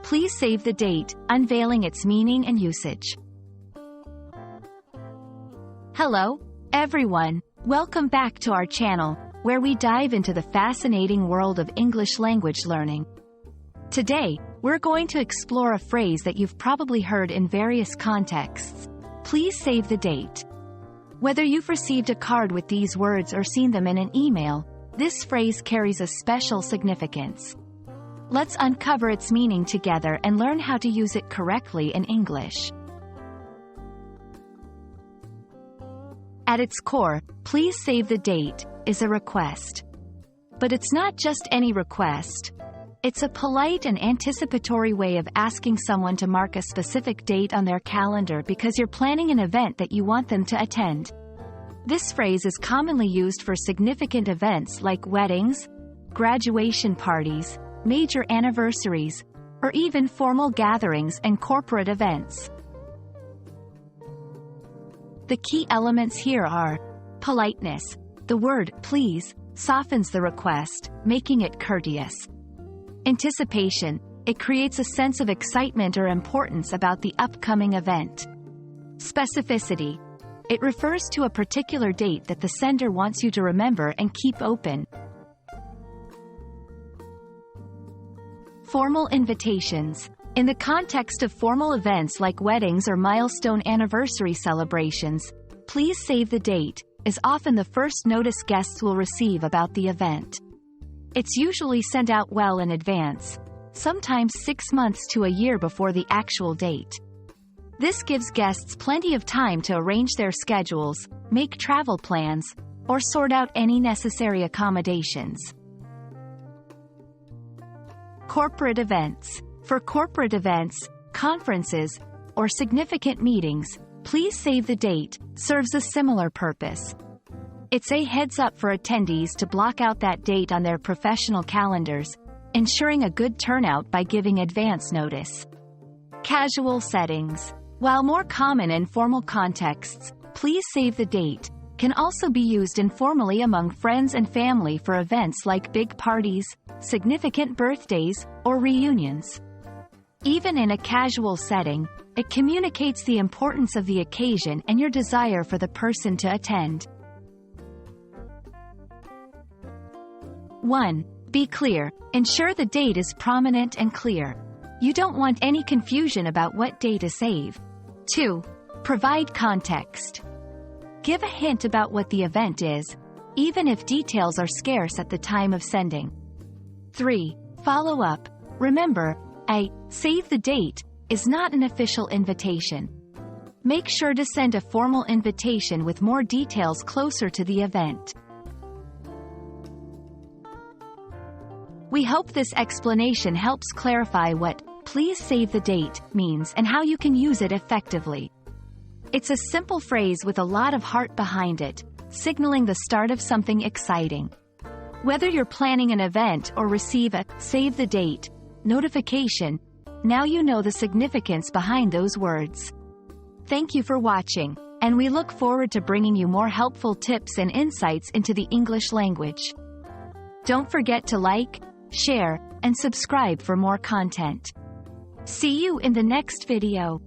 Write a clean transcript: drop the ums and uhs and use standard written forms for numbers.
Please save the date, unveiling its meaning and usage. Hello, everyone. Welcome back to our channel, where we dive into the fascinating world of English language learning. Today, we're going to explore a phrase that you've probably heard in various contexts. Please save the date. Whether you've received a card with these words or seen them in an email, this phrase carries a special significance. Let's uncover its meaning together and learn how to use it correctly in English. At its core, please save the date is a request. But it's not just any request. It's a polite and anticipatory way of asking someone to mark a specific date on their calendar because you're planning an event that you want them to attend. This phrase is commonly used for significant events like weddings, graduation parties, major anniversaries, or even formal gatherings and corporate events. The key elements here are politeness. The word please softens the request, making it courteous. Anticipation. It creates a sense of excitement or importance about the upcoming event. Specificity. It refers to a particular date that the sender wants you to remember and keep open. Formal invitations. In the context of formal events like weddings or milestone anniversary celebrations, please save the date is often the first notice guests will receive about the event. It's usually sent out well in advance, sometimes 6 months to a year before the actual date. This gives guests plenty of time to arrange their schedules, make travel plans, or sort out any necessary accommodations. Corporate events. For corporate events, conferences, or significant meetings, please save the date serves a similar purpose. It's a heads-up for attendees to block out that date on their professional calendars, ensuring a good turnout by giving advance notice. Casual settings. While more common in formal contexts, please save the date can also be used informally among friends and family for events like big parties, significant birthdays, or reunions. Even in a casual setting, it communicates the importance of the occasion and your desire for the person to attend. 1. Be clear. Ensure the date is prominent and clear. You don't want any confusion about what date to save. 2. Provide context. Give a hint about what the event is, even if details are scarce at the time of sending. 3. Follow up. Remember, a save the date is not an official invitation. Make sure to send a formal invitation with more details closer to the event. We hope this explanation helps clarify what "please save the date" means and how you can use it effectively. It's a simple phrase with a lot of heart behind it, signaling the start of something exciting. Whether you're planning an event or receive a save the date notification, now you know the significance behind those words. Thank you for watching, and we look forward to bringing you more helpful tips and insights into the English language. Don't forget to like, share, and subscribe for more content. See you in the next video.